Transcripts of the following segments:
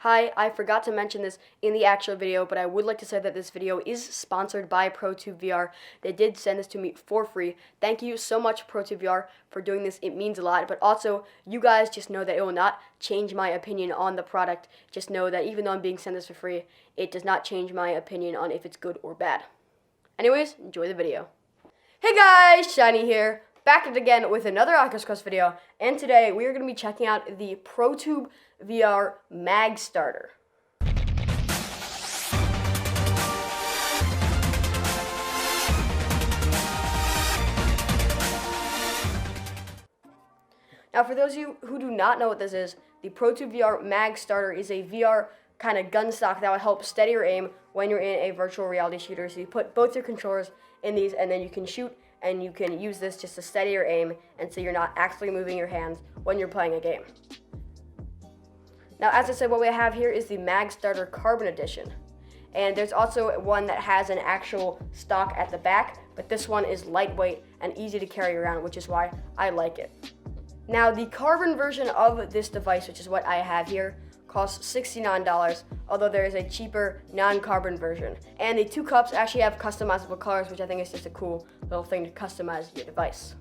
Hi, I forgot to mention this in the actual video, but I would like to say that this video is sponsored by ProTube VR. They did send this to me for free. Thank you so much, ProTube VR, for doing this. It means a lot, but also, you guys just know that it will not change my opinion on the product. Just know that even though I'm being sent this for free, it does not change my opinion on if it's good or bad. Anyways, enjoy the video. Hey guys, Shynee here, back at it again with another Oculus Quest video, and today we are going to be checking out the ProTube VR Magstarter. Now, for those of you who do not know what this is, the ProTube VR Magstarter is a VR kind of gun stock that will help steady your aim when you're in a virtual reality shooter. So you put both your controllers in these, and then you can shoot, and you can use this just to steady your aim, and so you're not actually moving your hands when you're playing a game. Now, as I said, what we have here is the Magstarter Carbon Edition. And there's also one that has an actual stock at the back, but this one is lightweight and easy to carry around, which is why I like it. Now, the carbon version of this device, which is what I have here, costs $69, although there is a cheaper non-carbon version. And the two cups actually have customizable colors, which I think is just a cool little thing to customize your device.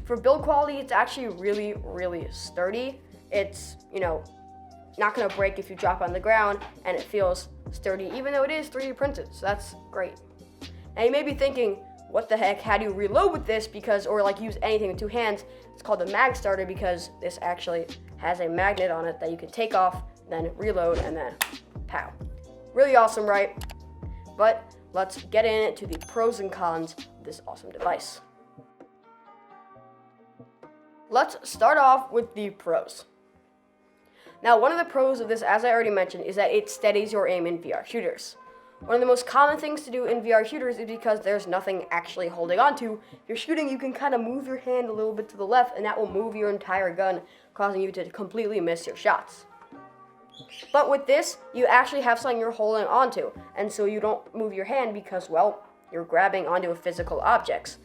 For build quality, it's actually really, really sturdy. It's, not gonna break if you drop on the ground, and it feels sturdy, even though it is 3D printed, so that's great. Now you may be thinking, what the heck, how do you reload with this? Or use anything with two hands? It's called the Magstarter because this actually has a magnet on it that you can take off, then reload, and then pow. Really awesome, right? But let's get into the pros and cons of this awesome device. Let's start off with the pros. Now, one of the pros of this, as I already mentioned, is that it steadies your aim in VR shooters. One of the most common things to do in VR shooters is because there's nothing actually holding on to. If you're shooting, you can kind of move your hand a little bit to the left, and that will move your entire gun, causing you to completely miss your shots. But with this, you actually have something you're holding onto, and so you don't move your hand because, well, you're grabbing onto physical objects.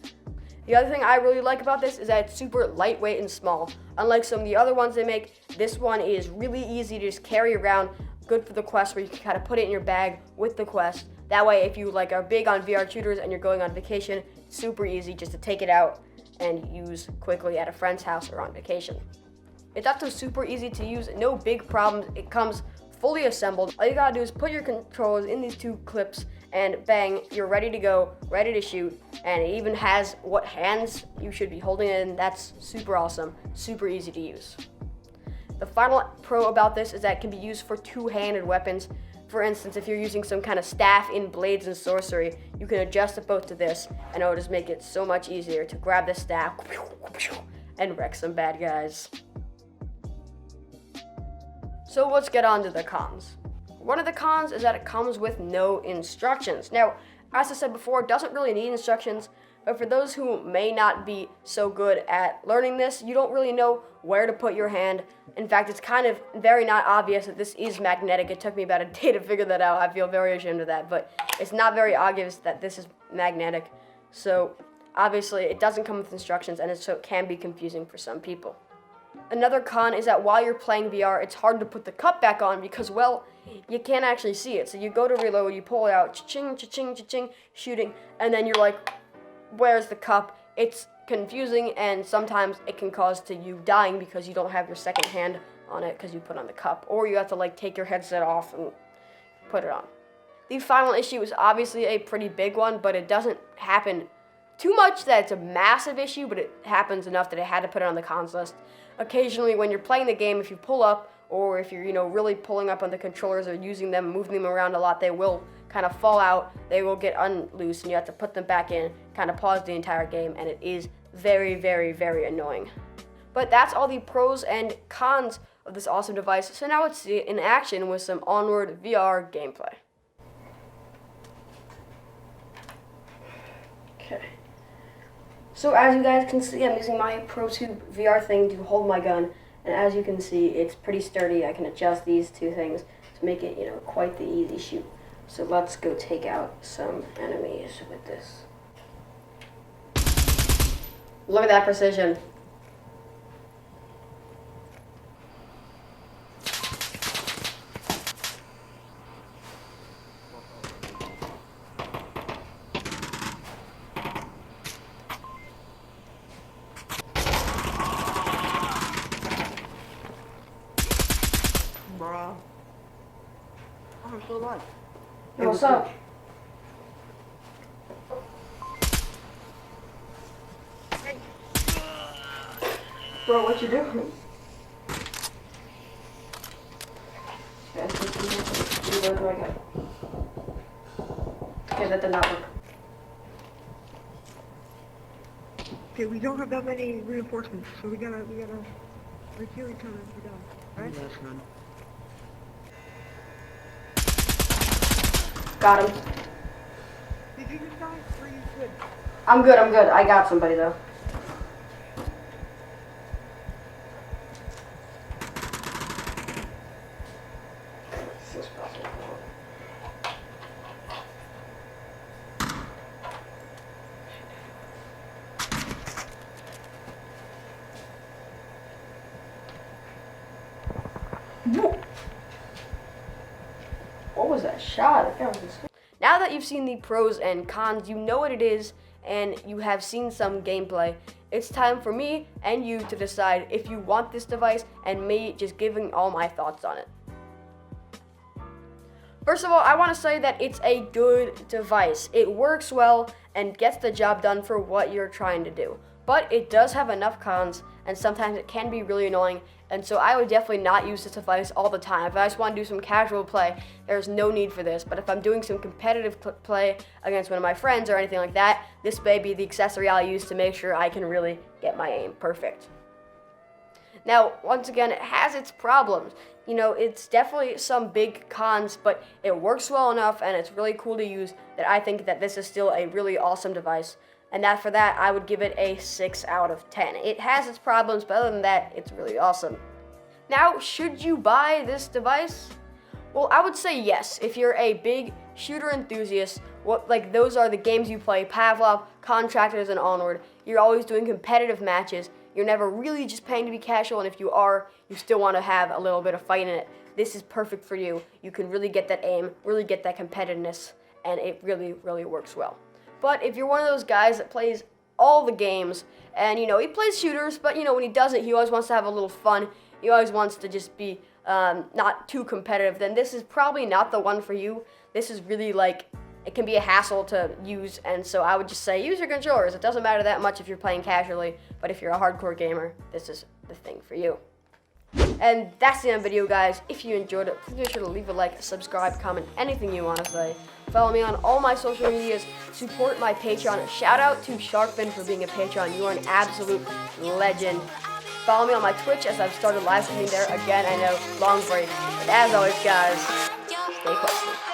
The other thing I really like about this is that it's super lightweight and small. Unlike some of the other ones they make, this one is really easy to just carry around, good for the Quest, where you can kind of put it in your bag with the Quest. That way, if you are big on VR shooters and you're going on vacation, it's super easy just to take it out and use quickly at a friend's house or on vacation. It's also super easy to use, no big problems. It comes fully assembled. All you gotta do is put your controllers in these two clips, and bang, you're ready to go, ready to shoot, and it even has what hands you should be holding it in. That's super awesome, super easy to use. The final pro about this is that it can be used for two-handed weapons. For instance, if you're using some kind of staff in Blades and Sorcery, you can adjust it both to this, and it will just make it so much easier to grab the staff and wreck some bad guys. So let's get on to the cons. One of the cons is that it comes with no instructions. Now, as I said before, it doesn't really need instructions, but for those who may not be so good at learning this, you don't really know where to put your hand. In fact, it's kind of very not obvious that this is magnetic. It took me about a day to figure that out. I feel very ashamed of that, but it's not very obvious that this is magnetic. So obviously it doesn't come with instructions, and so it can be confusing for some people. Another con is that while you're playing VR, it's hard to put the cup back on because, well, you can't actually see it. So you go to reload, you pull it out, cha-ching, cha-ching, cha-ching, shooting, and then you're like, where's the cup? It's confusing, and sometimes it can cause to you dying because you don't have your second hand on it because you put on the cup, or you have to take your headset off and put it on. The final issue is obviously a pretty big one, but it doesn't happen too much that it's a massive issue, but it happens enough that I had to put it on the cons list. Occasionally, when you're playing the game, if you pull up, or if you're, really pulling up on the controllers or using them, moving them around a lot, they will kind of fall out, they will get unloose, and you have to put them back in, kind of pause the entire game, and it is very, very, very annoying. But that's all the pros and cons of this awesome device, so now let's see it in action with some Onward VR gameplay. Okay. So as you guys can see, I'm using my ProTube VR thing to hold my gun, and as you can see, it's pretty sturdy. I can adjust these two things to make it, quite the easy shoot. So let's go take out some enemies with this. Look at that precision. bro. Oh, I'm still alive. Hey, what's up? Hey. Bro, what you doing? What do I got? Okay, that did not work. Okay, we don't have that many reinforcements, so we gotta rekill each other if we're done, right? Yes, man. Got him. Did you just die? Or are you good? I'm good, I'm good. I got somebody though. What was that shot? Now that you've seen the pros and cons, you know what it is, and you have seen some gameplay, it's time for me and you to decide if you want this device and me just giving all my thoughts on it. First of all, I want to say that it's a good device. It works well and gets the job done for what you're trying to do. But it does have enough cons, and sometimes it can be really annoying, and so I would definitely not use this device all the time. If I just want to do some casual play, there's no need for this, but if I'm doing some competitive play against one of my friends or anything like that, this may be the accessory I'll use to make sure I can really get my aim perfect. Now, once again, it has its problems. You know, it's definitely some big cons, but it works well enough and it's really cool to use that I think that this is still a really awesome device. And for that, I would give it a 6 out of 10. It has its problems, but other than that, it's really awesome. Now, should you buy this device? Well, I would say yes. If you're a big shooter enthusiast, those are the games you play, Pavlov, Contractors, and Onward. You're always doing competitive matches. You're never really just paying to be casual, and if you are, you still want to have a little bit of fight in it. This is perfect for you. You can really get that aim, really get that competitiveness, and it really, really works well. But if you're one of those guys that plays all the games, and he plays shooters, but when he does it, he always wants to have a little fun. He always wants to just be not too competitive, then this is probably not the one for you. This is really it can be a hassle to use, and so I would just say use your controllers. It doesn't matter that much if you're playing casually, but if you're a hardcore gamer, this is the thing for you. And that's the end of the video, guys. If you enjoyed it, please make sure to leave a like, subscribe, comment, anything you want to say. Follow me on all my social medias. Support my Patreon. Shout out to SharkFinn for being a Patreon. You are an absolute legend. Follow me on my Twitch as I've started live streaming there again. I know, long break. But as always, guys, stay close.